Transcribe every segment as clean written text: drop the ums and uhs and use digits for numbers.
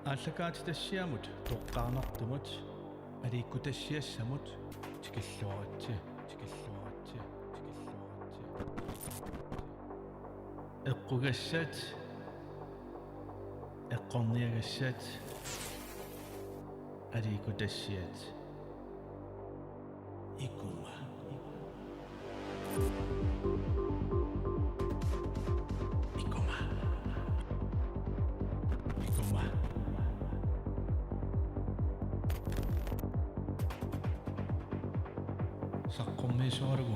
ааллакаатитассиамут тоққарнартумут алииккутассиассамут тикиллуаратси эққугассаат эққорниагассаат алииккутассиат икума саққормиисуарагу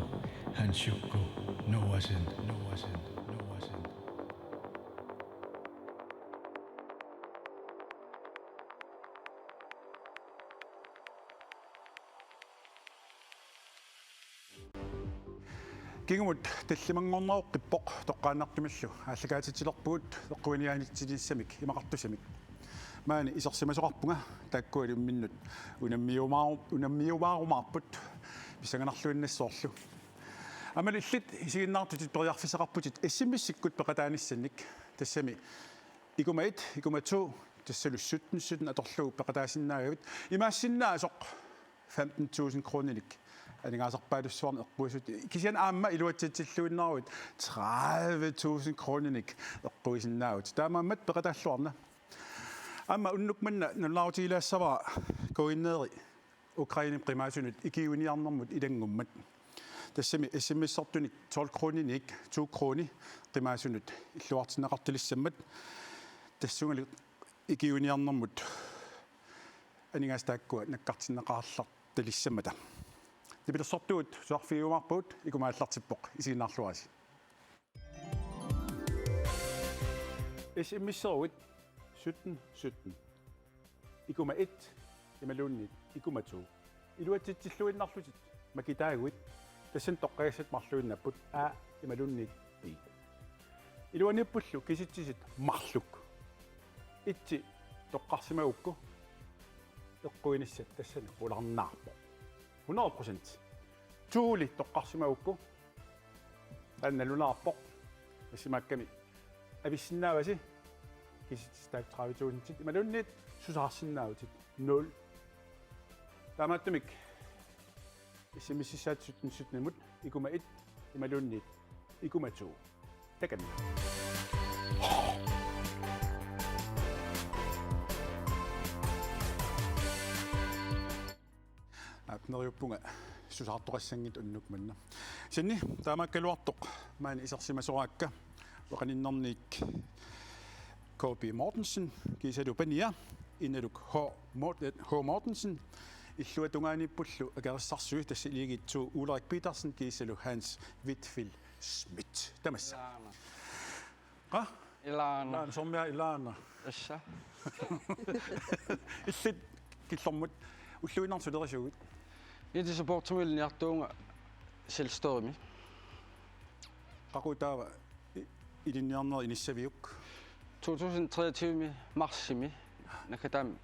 хансукку нуасен Kingumut tallimangornaruqqippoq toqqaannartumallu ааллакаатитилерпугут эққуиниаанитсилиссамик имақартусамик маани исерсимасоқарпунга тааккуали умминнут унаммиумаарумаарпут писанганарлуиннассоорлу амали иллит исигиннаартутит периарфисеқарпутит эссиммиссиккут пеқатааниссанник тассами икумату тассалуссуттнссутн аторлугу пеқатаасиннаагавит имаассиннаа соқ 15.000 kronelik анингаасарпаалуссуарни эққуисут кисиан аама илуатсатсиллуиннааруит 30.000 kronelik эққуисиннаагут таамааммат пеқатааллуарна аама уннукманна нуллаутилаассаваа коиннери Ukraine примаасунут икиуниарнэрмут илангуммат тассами смс-сартуник 12 kronelik 2 kroни примаасунут иллуартинеқартилиссаммат тассунгали икиуниарнэрмут анингаастааккуа наккартиннеқаарлар талиссамата нипилерсортуут суарфиумаарпуут икумааллартиппоқ исигиннаарлуаси смс-серуит 17 икума 1 ималуунни икума 2 илуатситсиллуиннарлутит макитаагуит тассан тоққагассат марлуиннаппут ималуунни би илуаниппуллу киситсисит марлук итси тоққарсимагукку эққуиниссат тассана уларнаарпо 100% туули тоққарсимагукку анналунаарпо асимакками ависсиннааваси киситстаак 30.000 ималуннит сусаарсиннаавутит 0 таматтамик исимиссисаат 17 икума 1 ималуннит икума 2 такан апнериуппунга сусаартоқассангит уннукманна синни таамаккалуартоқ маани исерсимасораакка вақаниннэрник K.B. Mortensen кисалу пания инналук H. Mortensen иллуатунгааниппуллу акариссарсуи тассилигитсу Ulrik Petersen кисалу Hans Whitfield Schmidt тамасса илаана соммиа илаана асса иллит киллэрмут уллуиннартулерисугут итисапортумилниартуунга селсторими qaqutaava ilinniarneri inissaviuk 2023 марсими накатаам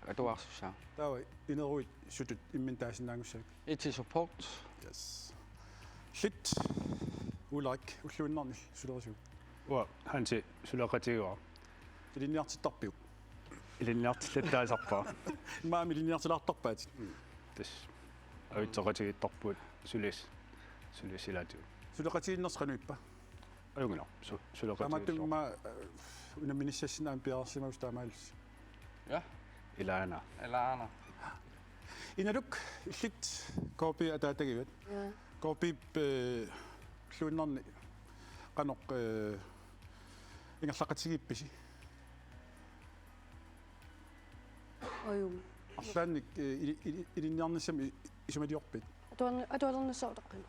атуаарсуссаа таава инеруит сутут имминтаасиннаангуссак ити support yes shit Ulrik уллуиннарни сулерисуг уа ханси сулеқатигуа ilinniartittarpiuk илинниартиллаттаасарпаа маами ilinniartilaartarpaat тас авитсоқатигиттарпуут сулисилаату сулеқатигиннерсқануиппа аюнгна сулеқатигиттар таматтумма унамминиссассинаам пиарсимаус таамаалс я илаана иналук иллит K.B. атаатагиват K.B. луиннарни qaноқ ингерлақатигипписи Ojum. арлаанник илинниарниссами исумалиорпит Атуалернассаутаққин.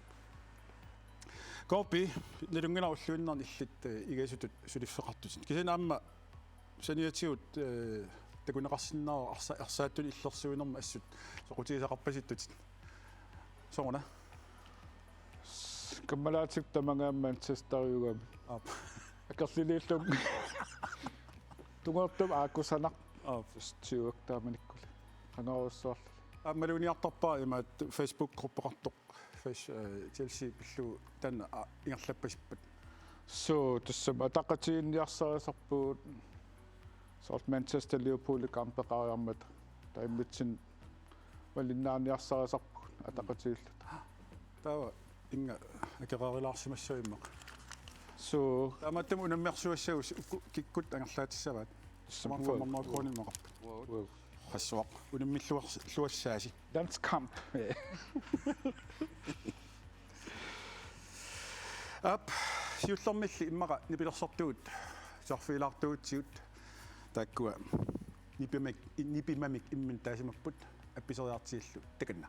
K.B. нелунгина уллуиннарни иллит игасутут сулиффеқартутит кисанаамма саниатигут такунеқарсиннаа арсааттуни иллерсуинерма ассут соқутигисақарпаситтутит соона каммалаатик тамангаамман сестариугам акерлилииллум тунгортум ааккусанақ фестивак тааманиккул канаруссуарл аммалуниартарпаа имаат Facebook группеқартоқ Chelsea пиллу тан ингерлаппасиппат so тассам атақатиинниарсарисарпуут Sort Manchester Liverpool kampeqariarmat taimmitsin wallinnaarniarsariisarpu ataqatiillut. Tawa inga akeraarilaarsimassuimmaq. So Tamattam unammersuassaus kikkut angerlaatissavaat. Sammarmarkoonimaqarp. Wow. Qassuaq unammilluassaasi. Landskamp. Ap siullermilli immaqa nipilersortuut sarfiilaartuutsiut taakkua nipimamik immin taasimapput appiseriartiillu takanna.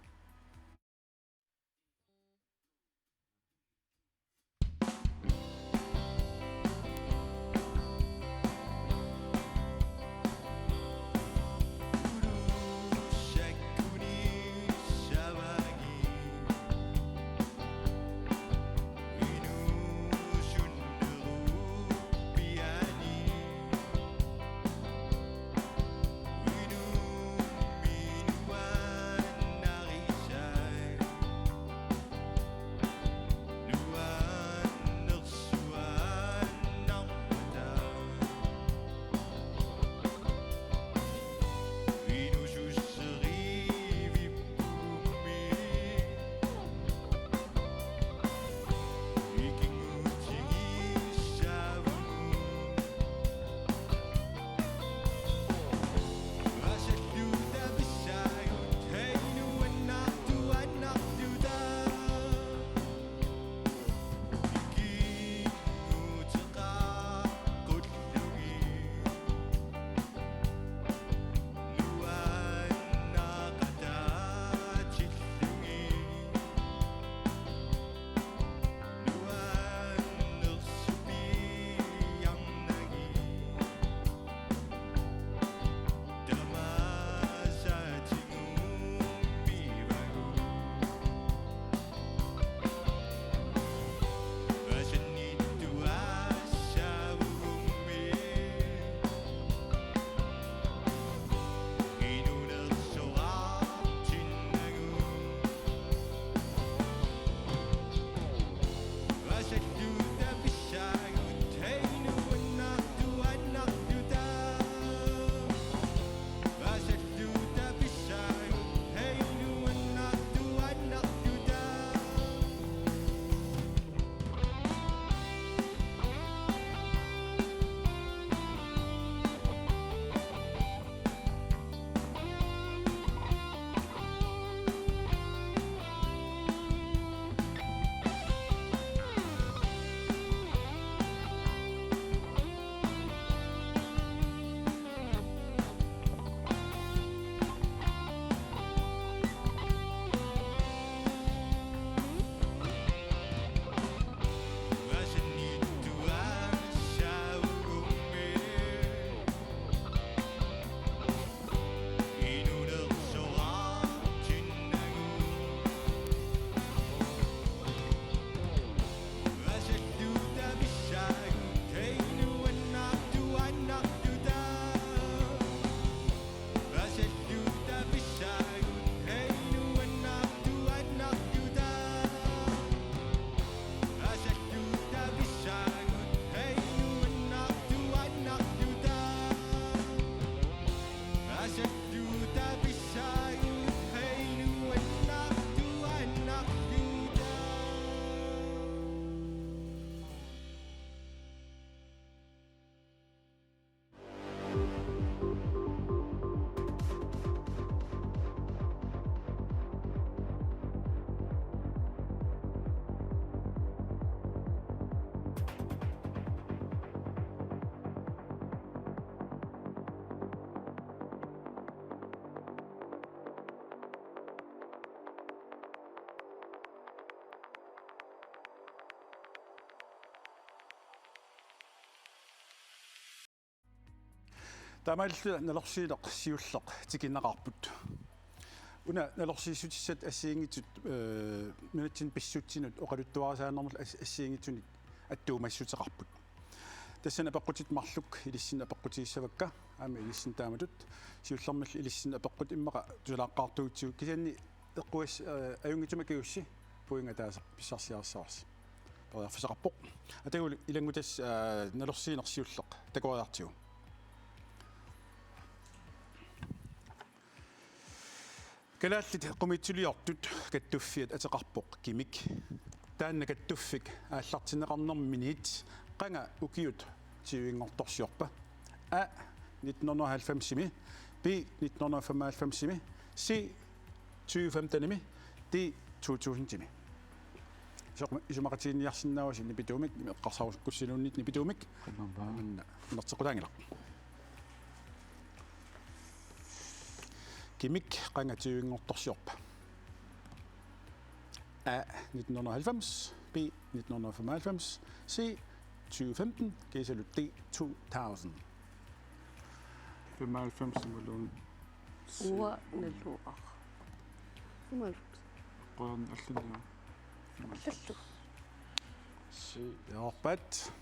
Тамааллу налорсиилеқ сиуллеқ тикиннеқарпут. Уна налорсииссутиссат ассиингитут минутсин писсутсинут оқалуттуарасааннэрмул ассиингитсуник аттуумассутеқарпут. тассана пеққутит марлук илиссин апеққутииссавакка аама илиссин тааматут сиуллэрмал илиссин апеққут иммақа тулааққартуутсиу кисанни эққуас аюнгитумакиусси пуинга таасеқ писсарсиарассаварси парфисеқарпоқ атагул илангутас налорсиинерсиуллеқ такуариартиу Kalaallit qumitsiliortut kattuffiat ateqarpoq kimik taanna kattuffik aallartineqarnerminit qanga ukiut tiuingortorsiorpa a 1990 bi 1995 si 2015 ti 2000 isumaqatiinniarsinnaawasi nipituumik imeqqarsaruskussinuunnit nipituumik manna nertequtaangilaq kimik qangatiuingortorsiorpa a 1990 b 1995 c 2015 kiisalut t 2000 95 simulun Ua naluaq. 95. qoon allinia Allallu. si yaarpat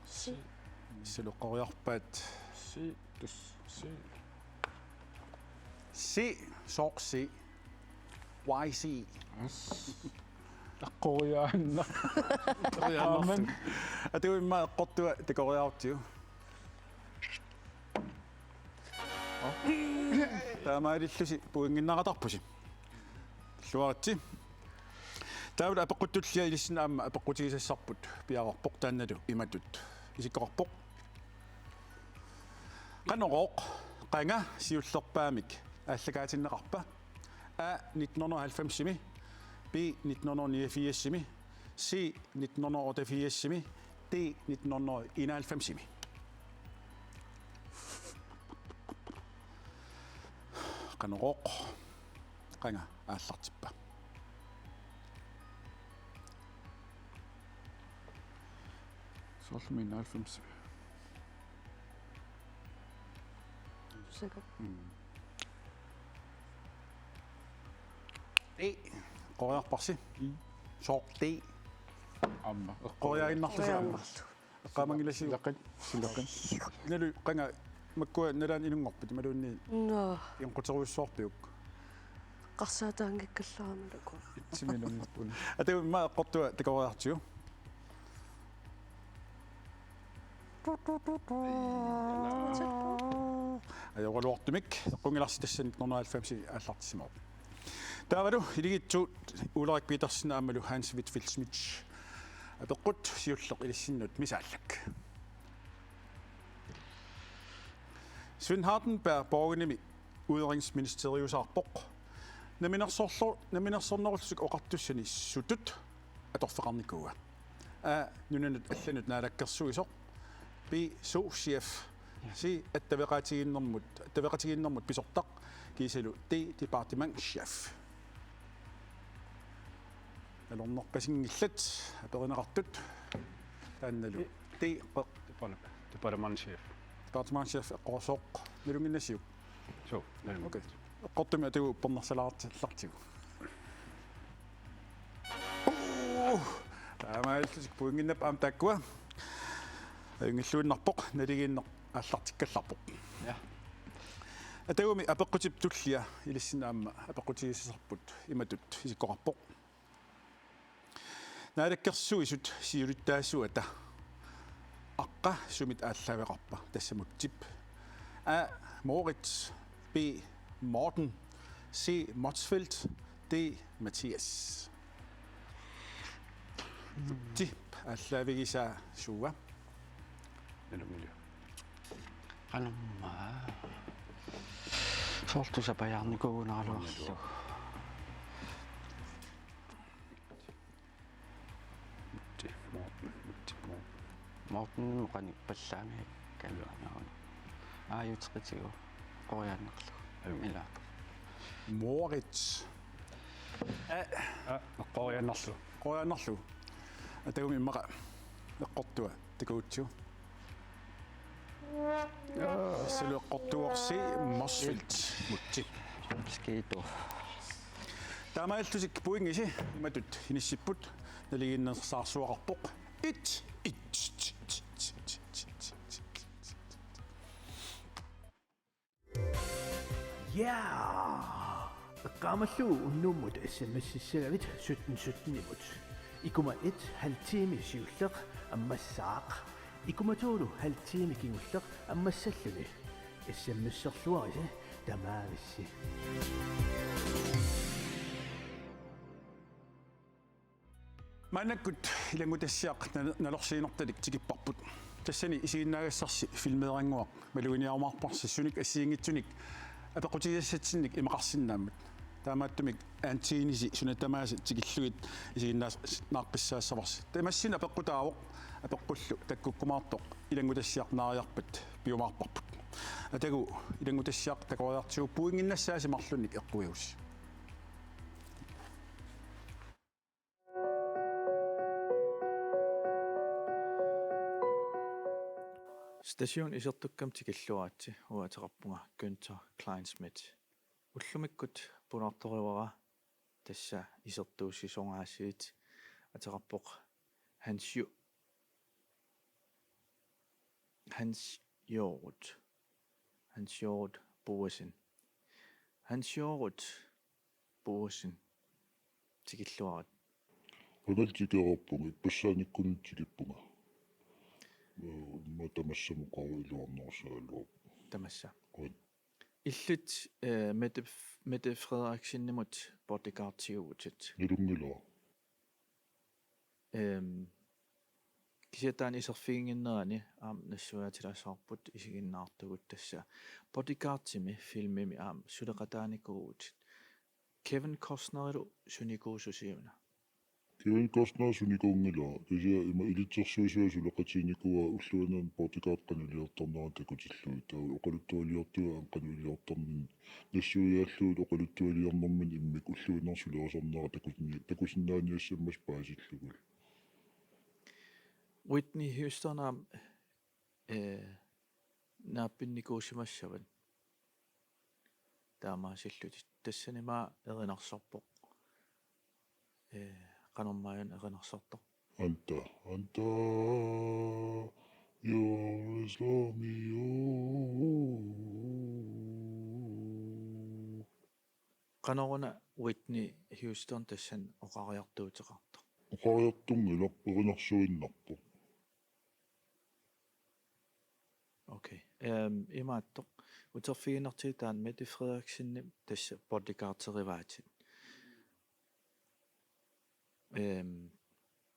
Si. siluqqoriarpat si tus si si soorsi yc as aqoriaanna aamen atuimma eqqortua tikoriaartiu таамаалиллуси пуингиннақатарпуси луаратси таавла апеққуттуллиа илиссина аама апеққутигисассарпут пиарорпоқ таанналу иматут исиккорпоқ канороқ qanga siullerpaamik ааллагаатиннеқарпа а 1990-ми би 1989-ми си 1988-ми ди 1991-ми канороқ qanga ааллартиппа sollmin 90 Sikkert. и qoriarparsi soorti amma qoriaginnarlusi qaamangilasi laqin silaqin nalu qanga makkua nalaan ilungorput maluunni Nå, inquteruissuarpiuk qarsaataangikkallaamalaku. itsimilunnerpun atu ma eqqortua tikoriartiu ajorluortumik qungilarsi tassan 1990 aallartissimo taavalu iligitsuut Ulrik Petersen aamalu Hans Whitfield Smith apeqqut siulleq ilissinnut misaallak Svend Hardenberg borgenimi Udenrigsministeriusarpoq naminersornerulsuk oqartussani sutut atorfeqarnikua nunanut allanut naalakkersuisoq bi souschef si attaveqatiginnermut pisortaq kiisalu ti departementschef alornerpasingillat aperineqartut taannalu ti departementchef departementschef eqqorsoq nalunginnasiuk so okay eqqortumi atugu uppernersalaartillartigu таамааллусик пуингиннап аам тааккуа ангиллуиннарпоқ налигииннер ааллартиккалларпоқ Ja. атагуми апеққутип туллиа илиссинаама апеққутигиссарпут иматут исиккоқарпоқ наалаккерсуисут сиулиттаассуата аққа сумит ааллавеқарпа тассамуттип а Moritz B Morten C Motsfeldt D Mathias тип ааллавигиса суа nalungilua qanumma soortusapajаарnikuunaruarlu ti Morten qani pallaami kalluanaun aayutiqitigu qoriaannerlu ila Moritz qoriannarlu qoyanarlu atagumi immaqa eqqortua takuutsiu silu eqqortuorsi Motsfeldt mutti skiito таамааллусик пуингиси иматут иниссиппут налигиннерсаарсуақарпоқ ит Ja! Qaamallu unnummut SMS-issagavit 1717-imut. Ikuma 1 halvtime siulleq ammassaaq. Ikuma 2 halvtime kingulleq ammassalluni. SMS-serluarisi Tamaavisi. Mannakkut ilangutassiaq nalorsiinortalik tikipparput. Tassani isiinnaagassarsi filmeeranguaq maluiniarmaarparsi sunik assiingitsunik apequtigassatsinnik imaqarsinnaammat. Taamaattumik antiinisi sunatamaasi tikillugit isiinnaas naaqqissaassavars. Tamassina apeqqutaavoq apeqqullu takkukkumaartoq ilangutassiarnaariarpat piumaarparput. Atagu ilangutassiaq takoriartigu puinginnassaasi marlunnik eqquigus. Station isertukkam tikilluaatsi uateqarpunga Günther Kleinsmith ullumikkut punartoriuara tassa isertuussisongaasiit ateqarpoq Hans Jorut Boesen tikilluarat Qagaltikeerarpunga ippassaanikkunut tikippunga matamassumuqaruiluarnerusaaluup tamassa qut illut Mette Frederiksen-nimut bodyguard-tiguutit nilungilua kisiataan iserfiinginnerani nassuaatilasaarput isiginnaartugut tassa bodyguard-timi filmimi suleqataanikuutit Kevin Costnerilu sunikuususiuna Kevin Costner sunikuungilua kisia ima ilitsersuisuasuleqatiinikua ulluanan bodyguard-qanuliortarnera takutilluit oqaluttualiortua anqanuliortarnin nassuiaalluut oqaluttualiornermin immik ulluinersulerisarnera takusinnaaniassammas paasillugul Whitney Houston naappinikuusimassavat taamaasillutit tassanimaa erinarsorpoq qanormaayan erinarsortoq Anta yours Romeo qanoruna Whitney Houston tassan oqariartuuteqartoq oqariartungilaq erinarsuinnarpoq okay imaattoq uterfiinertiitaan Mette Frederiksen tassa bodyguard-terivaati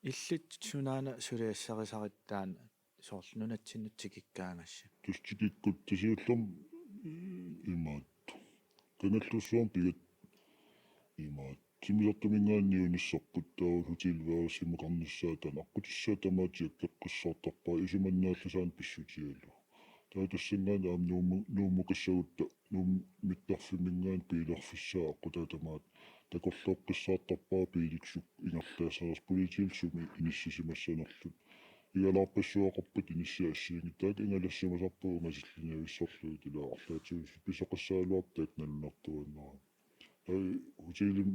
illit sunaana suliassarisarittaan soorlunatsinut tikikkaangassa tustikikkut tisiullam imaattu kanallussuam pigat imaat similertumingaanniunissarput taavut hutilveersimeqarnissaatan aqqutissaa tamaatiak keqqissartarpaa isimannaallasaan pissutiallu taatасsanгаан аам нууммукассагутта миттарфимингаан пиилерфиссаа аққутаатамаат такорлооққиссаартарпаа пииликсук ингерлаасерас политиилсуми иниссисимассанерлут игалаарпассуақарпут иниссиаассиингитаак ингалассимасарпуу унгасиллиниависсорлуут илаарлаатигус писоқассаалуап таакналунартуаннера хутилим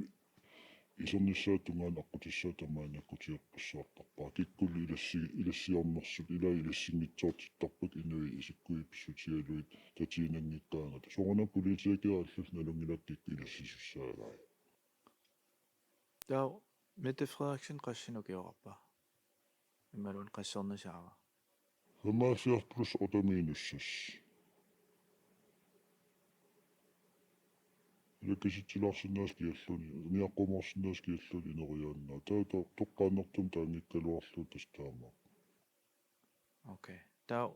исерниссаатунгаан аққутиссаатамаанаккутиэққиссуартарпаа киккули илассиорнерсут илаа илассингитсоортиттарпут инуи исиккуи писсутиалуит татиинангиккаангата сорона политикеерлус налунгилаккик илассисуссаагаа таа Mette Frederiksen qassinukiorarpa ималун qassernisaava 75 плюс отамиинуссас илакиситсилаарсинаас киаллуни миаққуморсинаас киаллуни инериааннаа таа тоққааннэртум таангиккалуарлуу тастаама okay таа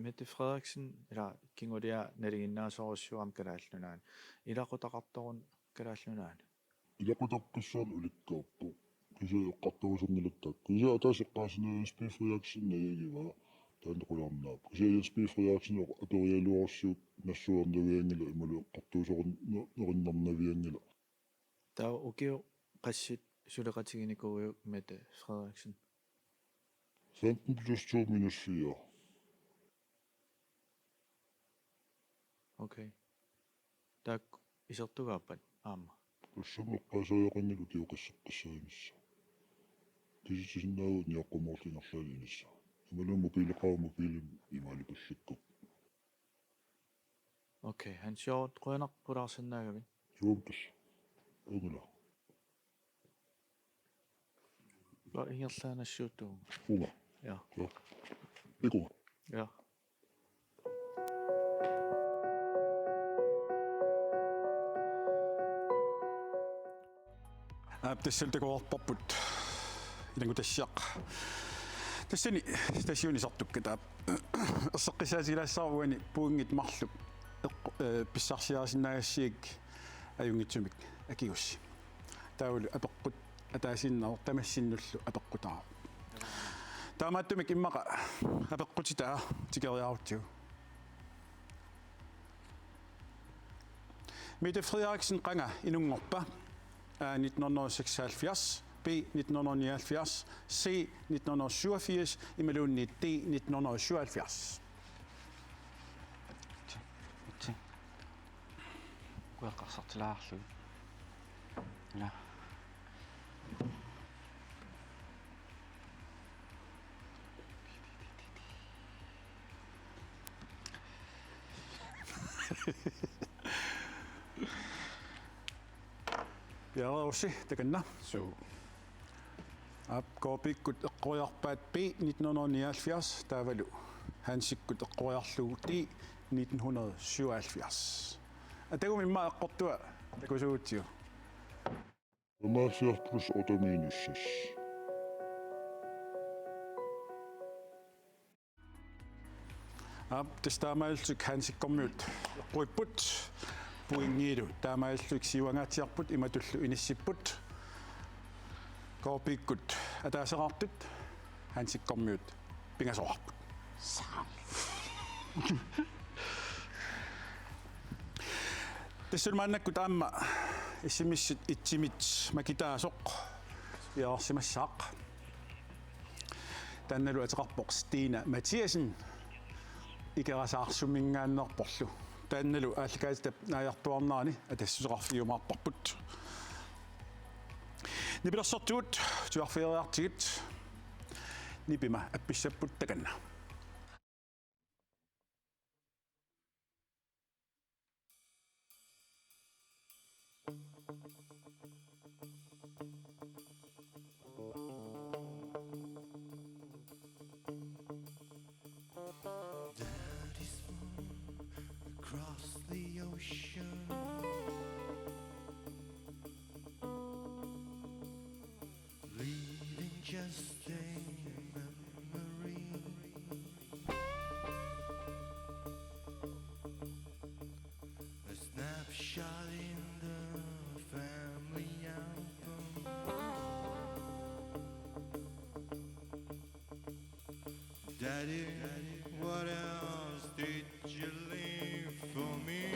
Mette Frederiksen ила кингулиа налигиннаасоруссуам калааллунаан илақутақарторун калааллунаан илақутаққиссаан уликкааппу киса эққартуусернилаттак киса атаасеққаасинаа спифриаксиннаягива таанеқуларнаап киса спифриаксин апериалуарсуут нассуарнавиангила ималу эққартуусернериннарнавиангила таа укиу qassит сулеқатигиникууйук Mette Frederiksen 15 plus 2 minus 4 okay так исертугааппат аама уссамеққасааяқангилу киоқассеққассаимисса киситсиннаавут ниаққумоорлинерлаали инисса ималу мобилеқармобилим ималипулликку okay han sjovt qunarpulaarsannaagavin юумтас угула ла ингерлаанассуутуу уга ja ику ja тассалтакуарпарпут илангу тассиақ тассани стасионисартукката ассаққисаасилаассааруани пуунгит марлук писсарсиарсинаагассиик аюнгитсумик акигусси таулу апеққут атаасиннаа тамассиннуллу апеққутаа таамааттумик иммақа апеққутитаа тикериарутсу Mette Frederiksen Ranger Inungorpa 1976, B 1979, C 1987, i Malunni D 1977. Kueqqarsartilаарlu. Ja. Bjerreaarsi takanna. Så. Apkorpikkut eqqoriarpaat B 1979 taavalu. Hansikkut eqqoriarlugu D 1977. Atagumimma eqqortua takusuutsiu. Тамаасиарпус отамиинуссас. Testaamailsuk hansikkormiut eqquipput puingiilu taamailluik siuangaatiarput imatullu inissipput korpiikkut ataaseqartut hansikkormiut pingasoqarput tassulmaannakkut aamma issimissut itsimit makitaasoq iarsimassaaq tannalu ateqarpoq Stina Mathiasen ikerasaarsumingaannerporlu taannalu аалликаатап нааяртуарнаани атассусеқарфиумаарпарпут нипилерсортуут туарфиериартигит нипима апписсаппут таканна Just a memory. A snapshot in the family album. Daddy, what else did you leave for me?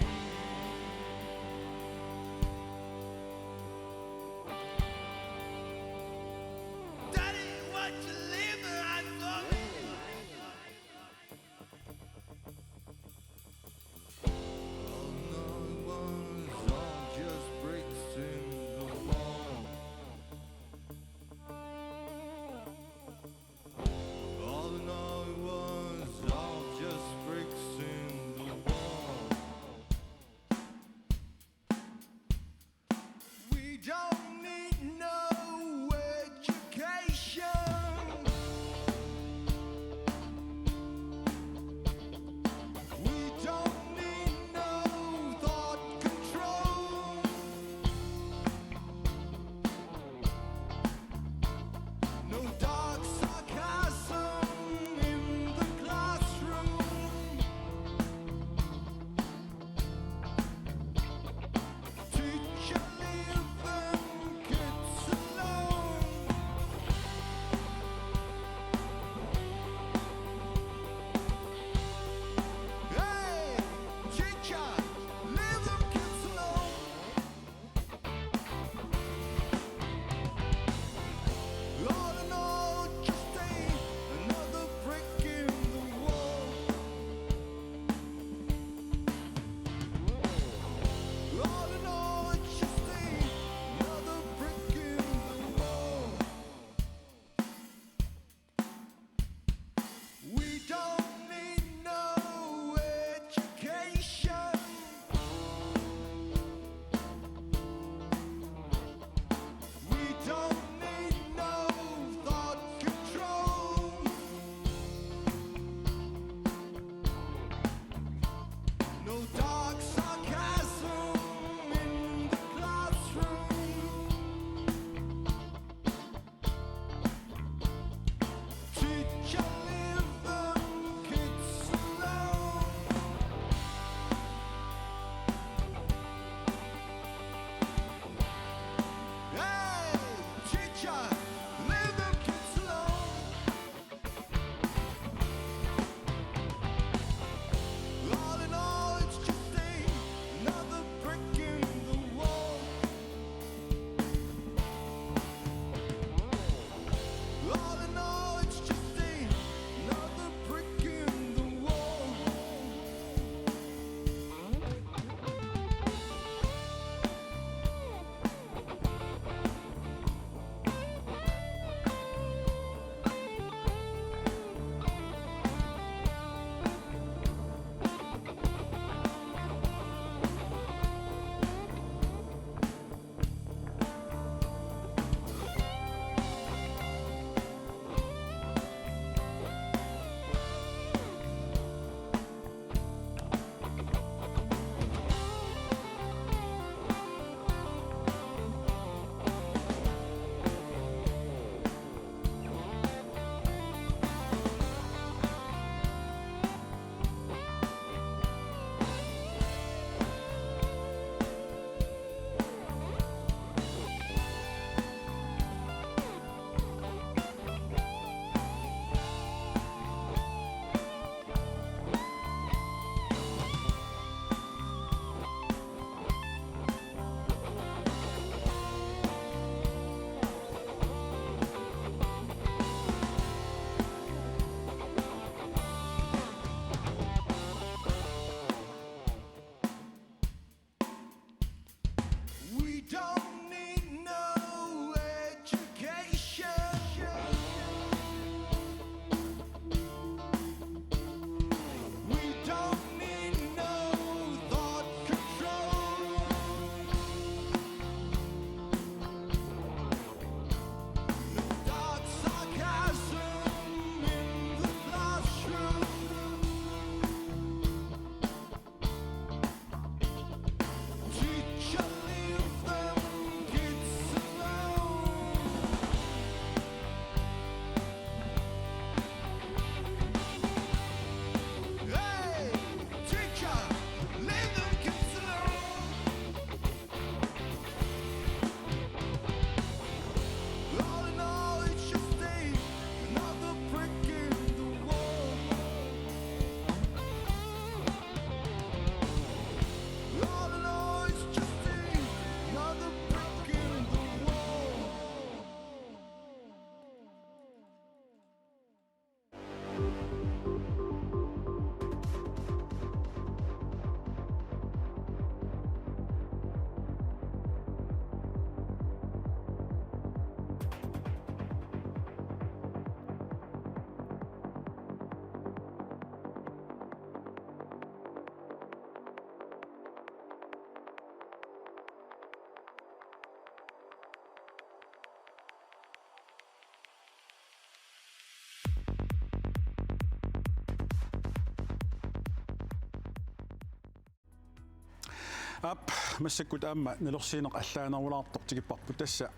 ап массаккут аама налерсиинеқ аллаанаруламартор тигиппарпу тасса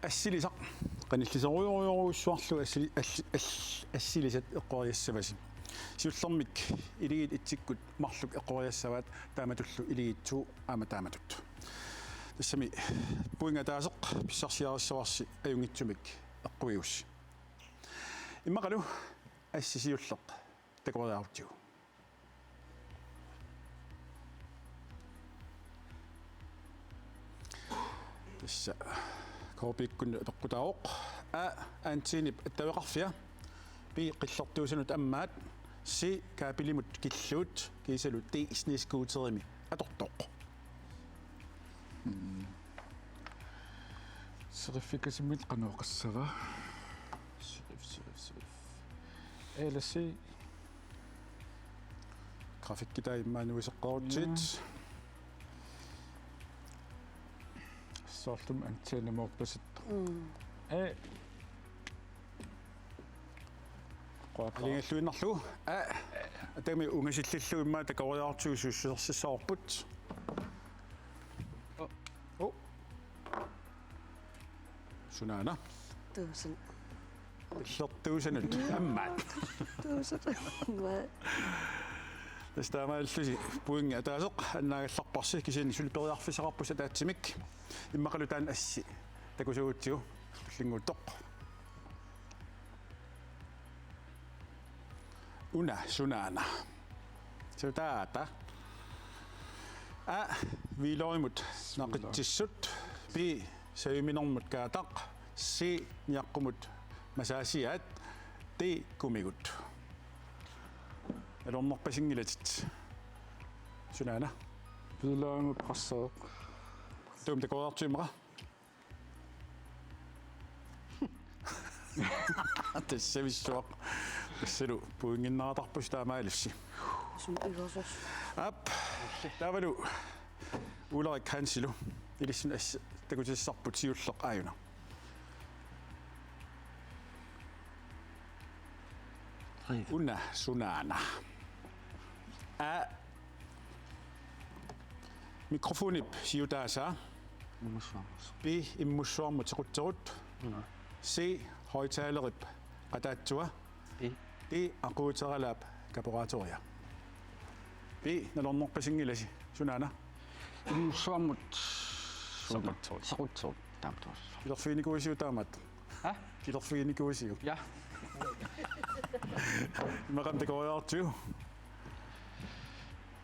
ассилисақ qanilliseruйоруйоруссуарлу ассилисат эққориассаваси сиуллэрмик илигит итсиккут марлук эққориассаваат тааматуллу илигитсуу аама тааматут тассами пуингатаасеқ писсарсиариссаварси аюнгитсумик эққуиусси иммақалу ассисиуллеқ такориаартиу тасса коопиккун тоққутаоқ аантинип аттавеқарфиа би қиллертуусанут аммаат си каапилимут киллуут кисалу ти снискуутерими атортоқ Seriffikasimilt qanuoqassara. Serif. Elasi графиккита иммаануисеққарутсит sortum antennamorpasittu. алингаллуиннарлу атами унгасиллиллу иммаа такориаартуусуссерсиссаорпут сунаана Tusen. иллертуусанут аммаат тастаамааллуси пуинга атаасеқ аннаагалларпарси кисини сулипериарфисақарпуса таатсимик иммақалу таан асси такусуутсиу лингуттоқ una sunaana сутаата вилоримут нақитсиссут би саюминормут каатақ си ниаққумут масаасиаат ти кумигут алорнерпасингилатит сунаана Vilaangut qassaq. туум такориартуимера тассависсуақ тассалу пуингиннаратарпус таамаалусси Som igassos. ап тавалу уларик хансилу илиссун ас такутиссарпут сиуллеқ ааюна уна сунаана микрофонип сиутааса би иммуссуармут теқуттерут си højtalerip qataattua i aquuteralaap kaporaatoria bi nalornerpasingilasi sunaana иммуссуармут сақутсуут таамтуус пилерфиникуисиу таамат пилерфиникуисиу я имақам такориартиу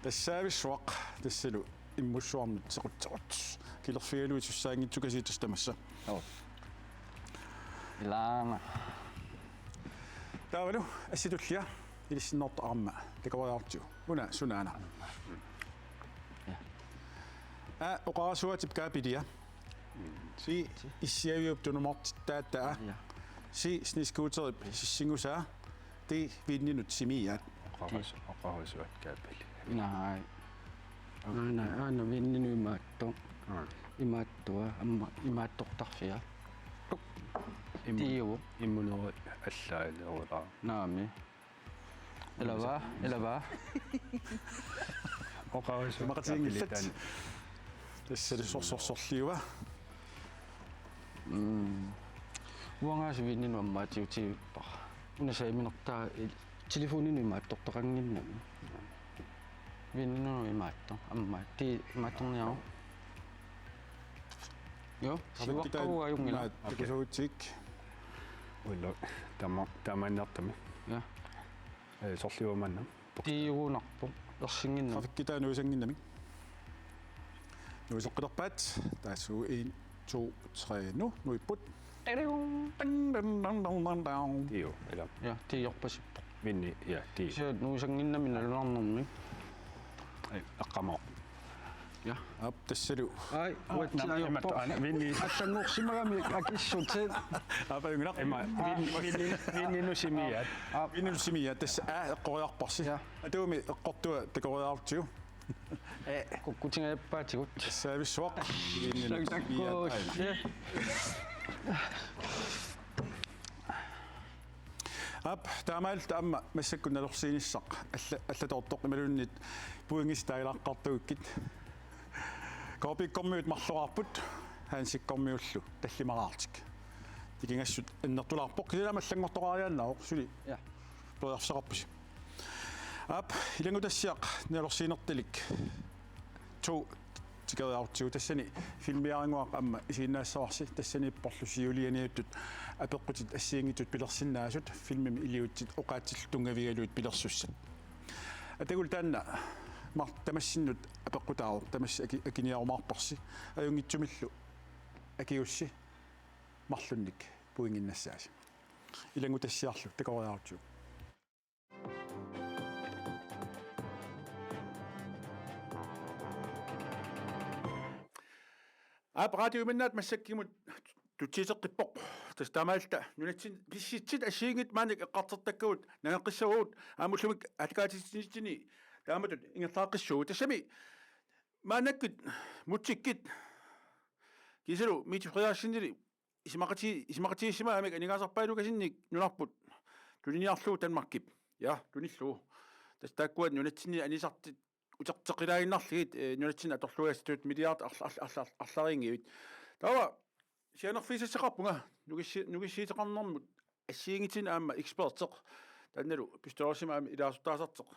тассаависсуақ тассалу иммуссуармут сеқуттерут килерфиалуисуссаангитсукасиитус тамасса илаана тавалу асситуллиа илиссиннорт арма такориартиу уна сунаана оқарасуатип каапилиа си иссиавиуп тунуморт тааттаа си снискуутерип сиссингусаа ти виннинут симиаат оқарасуат каапили инаа аана виннину имаатто имааттуа амма имааттортарфиа тиу иммунери аллаалерулаа наами элава оқарасуат мақатингиллат тассали сорсорлиуа уангаас виннину аммаатиутииппар унасаиминертаа телефонину имааттортақангиннами виннину имаатто амма ти имаатторниару Jo, сиваққавуа юнгила такусуутик уилла таманнартами я сорлиуманна тиуунарпу ерсингинна трафиккитаа нуисангиннами нуисеққилерпаат таасуу 1 2 3 nu нуиппут тиу эла я тиорпасиппо винни я ти се нуисангиннами налунарнэрми аққамоо я ап тассалу ай уатсиаёрпо винни ассангуурсимагами акиссутсит апаюнгинақ виннинусимиат виннусимиа тасса эққориарпарси атууми эққортуа такориартиу куккутингааппаатигут тассаависсуақ ап таамаал таама массаккуналорсииниссақ аллатортоқ ималуннит пуингис таилааққартуиккит Koopikkormiut marluqarput haansikkormiullu tallimaraartik. Tikingassut innertularpoq kilamallanngortoqariaannao suli. Ja. Ploriarseqarpus. Ap ilangutassiaq nalorsiinertilik. Tu tikeriartigu tassani filmiaringuaq amma isiinaassarsi tassani porlusiulianiuttut apeqqutit assiingitut pilersinnaasut filmim iliuttit oqaatsil tungavigaluut pilersussat. Atagul taanna mar tamassinnut apeqqutaaru tamassi akiniarumaarparsi ajungitsumillu akiussi marlunnik puinginnassaasi ilangutassiarlu takoriartu Radio minnaat massakkimut tuttiiseqqippoq tastamaалта нунатсин писситсит ассиингит maanik eqqartertakkuut nangaqissaguut aamullumik atikaatissinittini taamatut ingerlaaqissugut tassami maanakkut mutsikkit kisalu miitifriaarsinili ismaqatiissima amik anigaasarpaalu kasinnik nunarput tuliniarluu tanmarkip ja tunillu tastaakkuat nunatsinni anisartit uterteqilaaginnarligit nunatsinna atorlugastuut miliard арларингивит тава сианерфисассеқарпунга нугиссиитеқарнэрмут ассиингитин аама экспертеқ танналу пистолсима аама илаасуттаасартеқ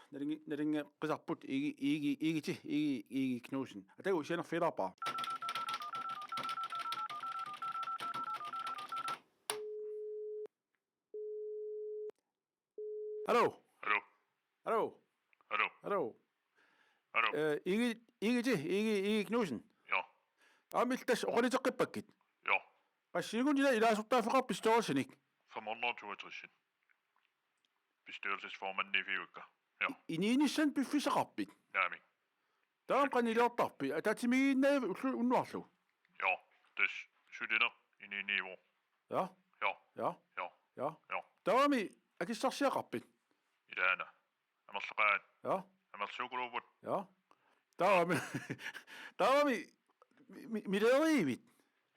налингеққисарпут иги кнусен атагу сианерфилаарпаа Hallo. Hallo. Hallo. Hallo. Hallo. Hallo. Igi Knudsen. Ja. Amiltas oqaliteqqippakit. Ja. Qassiigunila ilaasortaaffeqarpis toorsinik. 562. Bestyrelsesformand Nefiukka. Ja. Iniinissan piffiseqarpit. Naami. Taam qanileertarpi ataatimigiinnaave unnuarlu. Ja. Das sydiner iniiniivu. Ja. Ja. Ja. Ja. Ja. Ja. Taami akissarsiaqarpit. Ilaana. Amerlaqaat. Ja. Amersuquluvut. Ja. Taami mileeriivit.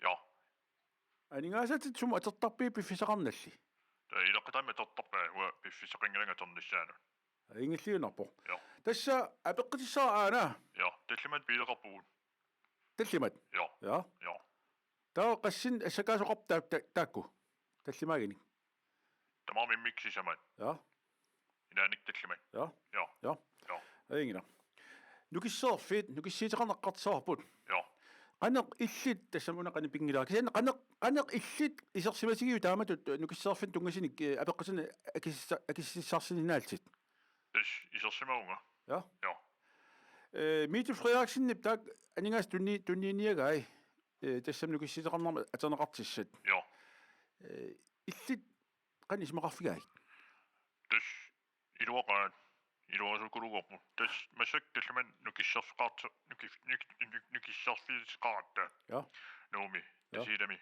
Ja. Aningaasat sum atertarpi piffiseqarnalli. Ilaqitami tortarpaa ua piffiseqingalanga tornissaanu. Ingilliunarpo. Ja. Tassa apeqqitissara aana. Ja. Tallimat biileqarpugut. Tallimat. Ja. Ja. Ja. Taa qassin assakaasoqarp taakku. Tallimaaginik. Tamarmimmiksisamat. Ja. Ilaanik tallimat. Ja. Ja. Ja. Ja. Aingina. Nukisserfit nukissiiteqarneqqartisarput. Ja. Qaneq illit tassamuna qanipingilaa. Kisan qaneq illit isersimasigiu taamatut nukisserfit tungasinik apeqqasana akississarsininaaltit. Das isersimaunga. Ja. Ja. Mite Frederiksen tak aningas tunniiniagai tassam nukissiiteqarnerma aterneqartissat. Ja. Illit qanismaqarfigaik. Das iluaqaat iluasukuruqorpu tas masak talliman nukissarfeqaart nukissarfiisqaaratta Ja. nuumi tasilami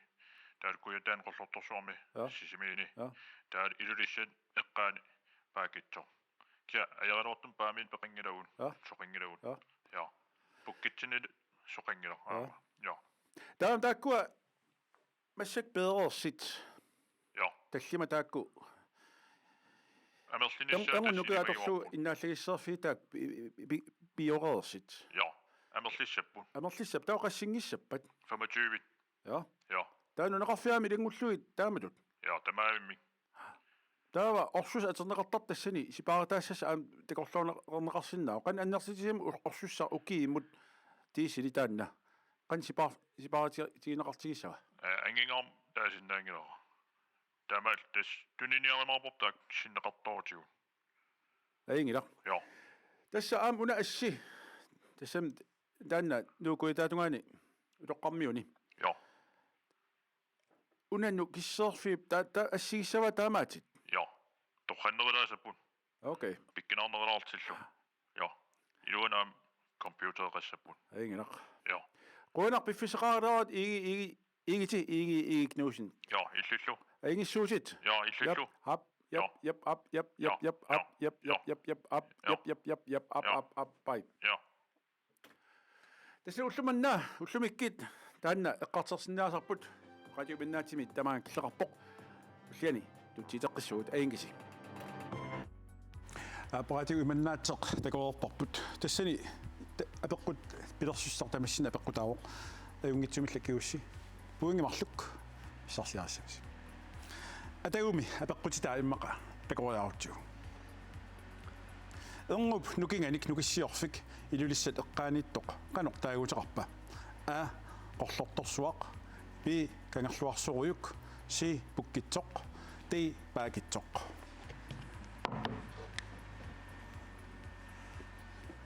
taalkuyataan qollortorsuarmi sisimiini taal ilulissat eqqaani paakitso kia ajagalortum paamin peqingilagun soqingilagun ja pukkitsinil soqingila ja Taam taakkua massak bedreersit. Ja. Tallima taakku Amersinissa Tangun nukuatorlu innaallegissarfiitaak bioreersit. Ja. Amerlissappu. Amerlissap tauqassingissappat. 25. Ja. Ja. Taanu naqarfiaami lingulluit taamatut. Ja, tamaammi. Taava orsus aterneqartartassani sipaartaassas aam takorluuneqarsinnaa qan annersitisimi orsussar ukiimut tiisili taanna qan sipaartigineqartigissava. Angingam taasinnaangilera. Tamal tas tuniniarmarportaak sinneqartorutigu. Aingila. Ja. Tassa aam una assi tassam taanna nuukuitaatungaani utoqqarmiuni. Ja. Unannu kisserfiip ta assigissava taamaatit. Ja. Torqannerulaasapun. Okay. Pikkinarnerulaartillu. Ja. Iluanaam computerqassapun. Ainginaq. Ja. Quunaq piffiseqaareraat igi Knudsen. Ja, illillu. Aingissuusit. Ja, illillu. Hap. Yep. Up. Pai. Ja. Tässä ullumikkit taanna eqqartersinnaasarput radio minnaatimi tamaan killeqarpoq ulliani tutsiiteqqissuut aingisi аппаратиу иманнаатсеқ такоорпарпут тассани апеққут пилерсуссар тамассина апеққутаавоқ аюнгитсумилла киусси пуингимарлук иссарсиарассагис атагуми апеққутитаа иммақа пекориаарутсуу энгуп нукинганик нукиссиорфик илулиссат эққааниттоқ каноқ таагутеқарпа qollortorsuaq bi kangerluarsurujuk si pukkitsoq ti paakitsoq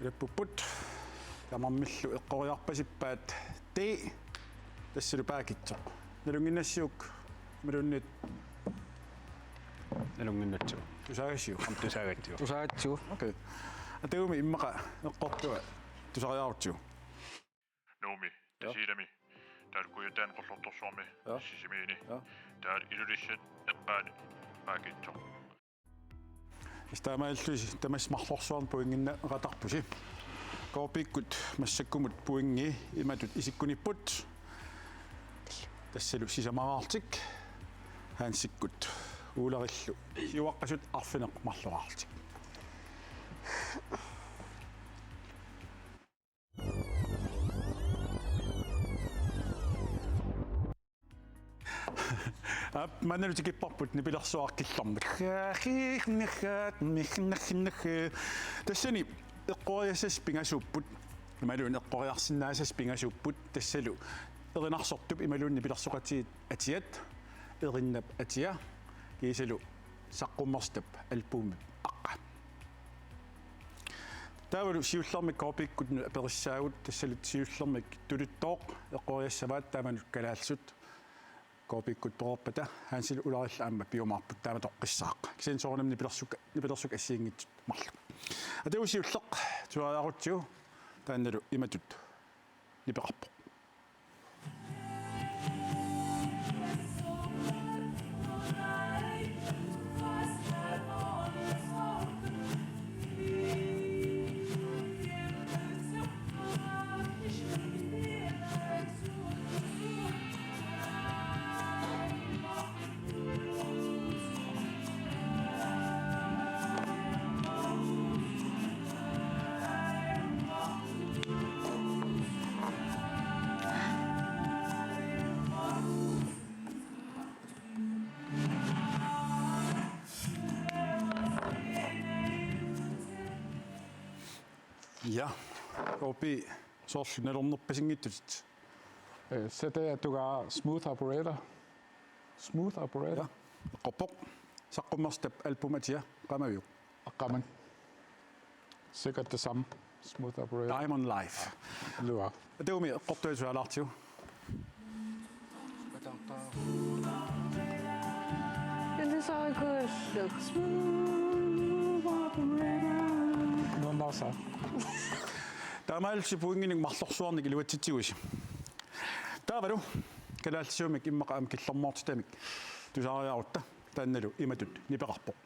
leppupput tamarmillu eqqoriarpasippaat ti tassilu paakitsoq nalunginnassiuk malunnit nalunginnatsu tusaagassiu Tusaagatsu. okay atagumi immaqa eqqortua tusariarutsu Numi, tasiilami. Täällä kuitenkin qollortorsuarmi sisimiini. Täällä ilulissit eqqaani paakitsoq. Istamaillusi tamasmarlorsuarn puinginna qatarpusi. Koopikkut massakkumut puingi imatut isikkunipput. Tassalu sisamaraartik. Hansikkut uularillu. Iuaqqasut arfineq marluaartik. Manelu tikipparput nipilersuarkillarmik khaaxiinnergaat mignerginnag tassani eqqoriassas pingasuupput imaluun eqqoriarsinnaasas pingasuupput tassalu erinarsortup imaluun nipilersuqatiit atiat erinnap atia kiisalu saqqummerstap albumip aqqa taavalu siullermik koopikkut aperissaagut tassalut siullermik tuluttooq eqqoriassavaat taamanut kalaalsut koopikkut torpata hansil ularilla amma biomarput taama toqqissaaq kisen soornam nipilersuk assiingit marlu atausiulleq tuariarutsu taannalu imatut nipeqarpo Ja, koopi soorlunalornerpasinngittutit. Sætter tugaa smooth operator. Smooth operator. Qoppoq saqqummerstap albumatia qamaviuq. Aqaman. Sikkert det samme. Smooth operator. Diamond Life. Luar. Atagumi eqqortuasualaartiu. Det er så godt. Smooth operator. Noget der så. Taamaalsi puinginik marlorsuarnik iluatsitsiguisi. Taavalu kalaalsiumik immaqaam killermoortitamik tusariarutta taannalu imatut nipeqarpoq.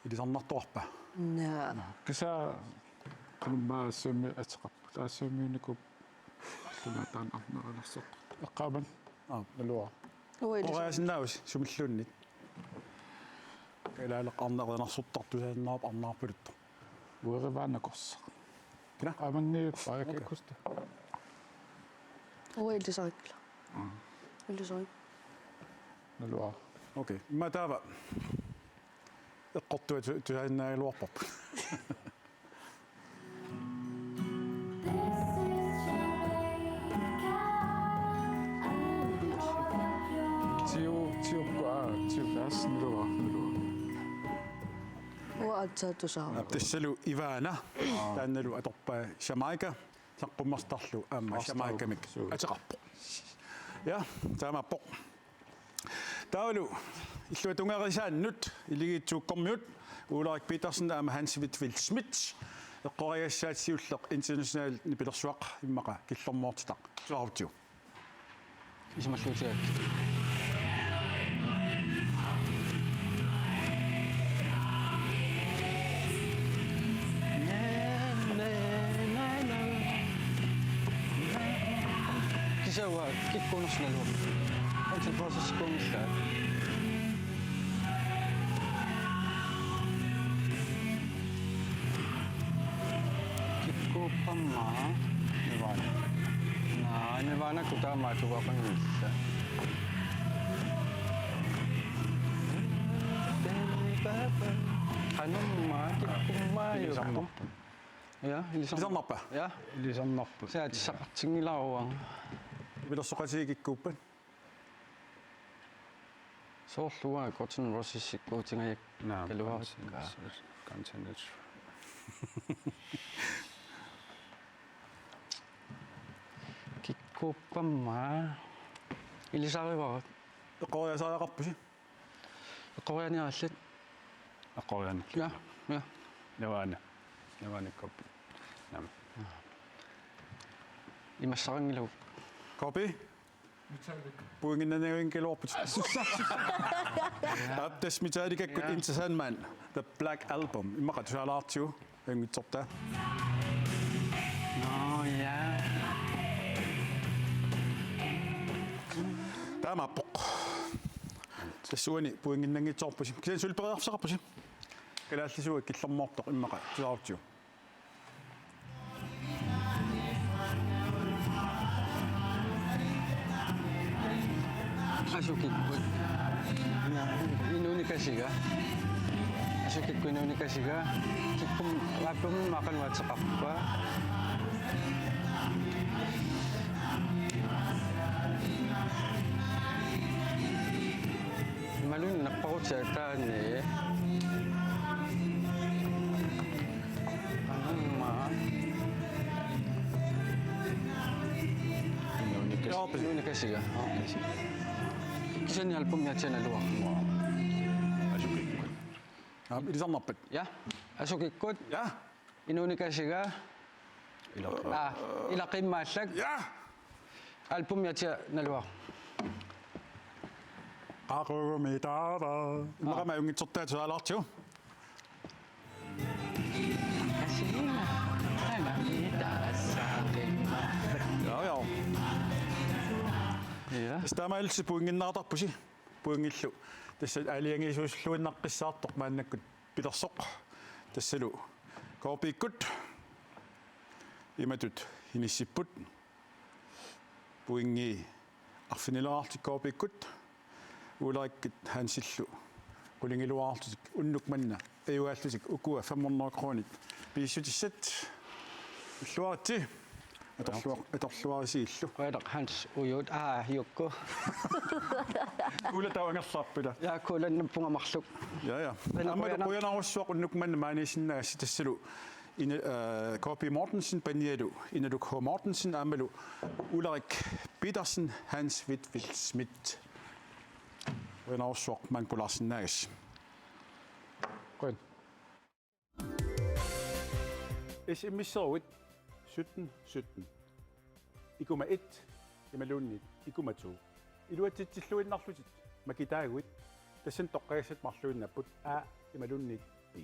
Ilisarnartuarpa. Nää. Kisa kunummaa sömmi atseqarpu. Taa sömmiuniku tunataan arneralarsaq. Eqqaaman. Luar. Oreasinnaus sumillunnit. Kalaaleqarneqarnarsuttartusaannaap arnaarpuluttu. Uerivaanakorsaq. Kina? Qaamanniut paakakkusta. Illisarikla. Illisarik. Luar. Okei. Mä taava eqqortuatusaannaaluarpap. Tassalu Ivana taannalu atorpa Jamaica саққуммартарлу аама самаакамик атеқарпо я таамаппо таалу иллуа тунгарисааннут илигиитсууккормиут ууларик Petersen аама Hans Wittfeldt Schmidt эққориассаатсиуллеқ international нипилерсуақ иммақа киллормоортитақ суарутиу исмаллуутиак кисауа киккунерсналуа антипросескуумилла киккууппаммаа невана кутаамаа тугақангилла хануммаа киккуммаа юсарпу я илисарнарпа я илисарнарпу саатиссақартингиларуан пилерсоқатигиккууппат соорлуа котен росиссиккуутингаяк калуарикка континент киккууппаммаа илисариварат эққориасаақарпуси эққорианиараллат аққориан я навааниккоп нам имассарангилау копи Puinginnanerin kelorput. Abdes mitadikakut interessant man. The Black Album. Imma tusaalaartiu angitsorta. No ja. Taamappoq. Tassuani puinginnangitsorpusi. Kisen sulperiarfsaqarpusi. Kalaallisuak killermoortoq immaqa tusaartiu. Asukikut. Inunikasiga. Asukikku inunikasiga. Kikkum lapum makan watsaqarpa. Malun naqparutsataani. Amma. Inunikasiga. Kisen album yatsen aluaq. Asukikut. Ilisarnarpat. Ja. Asukikut. Ja. Inunikasiga. Ilaqimmaallak. Ja. Album yatsen aluaq. Qaqumitara. Imma ungitsortaa tusaalaartiu. Kasina. Ja ja. Ja. Stamailsi puinginnaartarpusi. Puingillu. Tassa aliangiisuusluinnaqqissaartoq maannakkut pilersoq. Tassalu. Korpiikkut. Imatut hinissipput. Puingi arfinilaartik korpiikkut. Ularikkit hansillu. Qulingiluaartusik unnukmanna. Ayuaallusik ukua 500 kronit. Piissutissat. Illuaratti. Atorluarisiillu. Qeedaq Hans uyut yukku. Kuula tawangerlarpula. Ja kuulannappungamarluk. Ja. Amma qoyanarussuaq unnukmanna maanisinnaassi tassalu. K.P. Mortensen Banialu, Inaluk H. Mortensen Amalu, Ulrik Petersen, Hans Wittfeldt Schmidt. Qoyanarussuaq mankularsinnaas. Quen. SMS-servit 1717. Ikuma 1, imalunnit, ikuma 2. Iluatitsilluinnarlutit, makitaaguit, tassan toqqagasat marluinnapput a imalunnit b.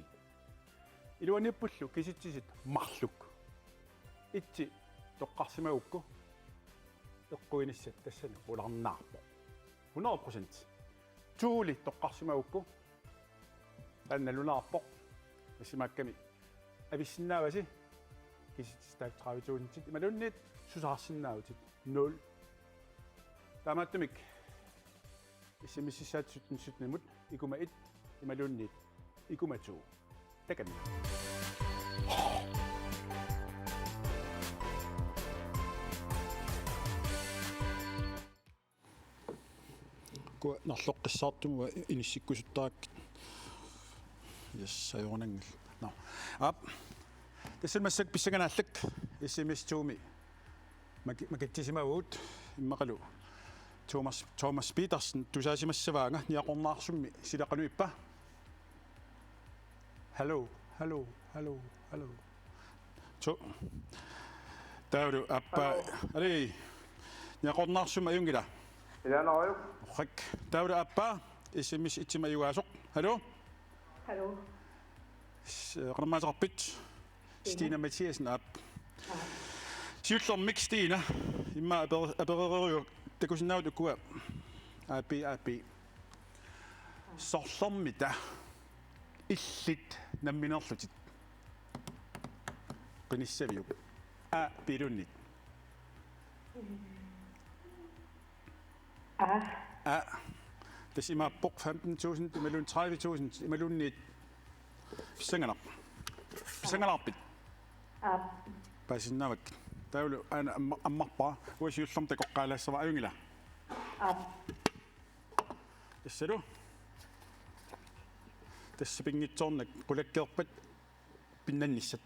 Iluanippullu kisitsisit marluk. Itsi toqqarsimagukku eqquinissat tassana ularnaarpo. 100%. Tuuli toqqarsimagukku annalunaarpoq asimakkami avissinnaavasi kisitstaak traavituuntit imalunnit susaarsinnaavutit 0. Taamaattumik issimississaat 1717 ikuma 1 imalunnit ikuma 2. Takan. Ko narloqqissaartumua inissikkusuttaak. Yes, sayonangil. No. Up. Tässä massak pissanganaalak SMS-tuumi. Makittisimauut immaqalu. Thomas Petersen tusaasimassavaanga niaqornaarsummi silaqanuippa. Hallo. Taudu appa. Ali. Niaqornaarsumma ayungila. Ilanaaju. Hak. Taudu appa SMS ittimayuasoq. Hallo. Hallo. Qarmaasarpit. Stina Mathiasen app. Siullermik Stina. Imma apereriu takusinnaut ukua. AP. Sorlermita. Illit namminerlutit. Qinissaviu. Pirunnit. Das immer Bock 15.000, imellun 30.000, imellun nit. Pissanganarpit. Pasinnamak. Taulu ana ammarpa uasiullerm takoqqaalassava ayungila. Tassalu. Tässä pingitsornak qulakkeerpat pinnannissat.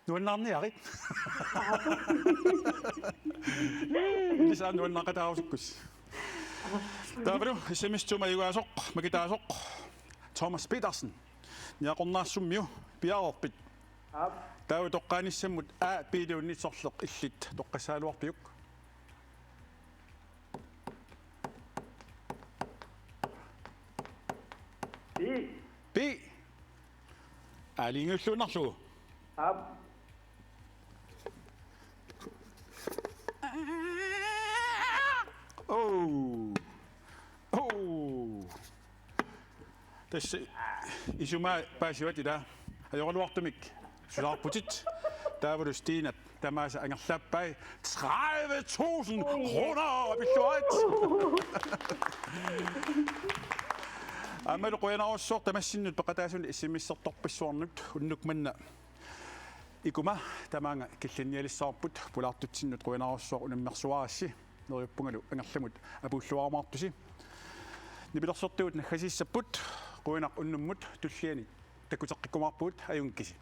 Nuannarniarit. Lisaan nuannaqataarusukkus. Taavalu SMS-tuma yuaasoq makitaasoq Thomas Petersen. Niaqornaassummiu piaorpit. Taavu toqqaanissammut piiluunnitsorleq illit toqqassaaluarpiuk. Pi. Alingulluunarlugu. Tässä isuma pääsivät ida. Ajorluartumik. Sularputit. Taavu Stina tamaasa angerlappai 30.000 kroner pilluat. Amalu qoyanarussuor tamassinut peqataasun SMS-sertorpissuarnut unnukmanna. Ikuma tamaanga killinialissaarput pulaartutsinnut qoyanarussuor unammersuarassi neriuppungalu angerlamut apulluarmaartusi. Nipilersortuut naggasissaput qoinaq unnummut tulliani takuteqqikkumarpuut ajunkkisi.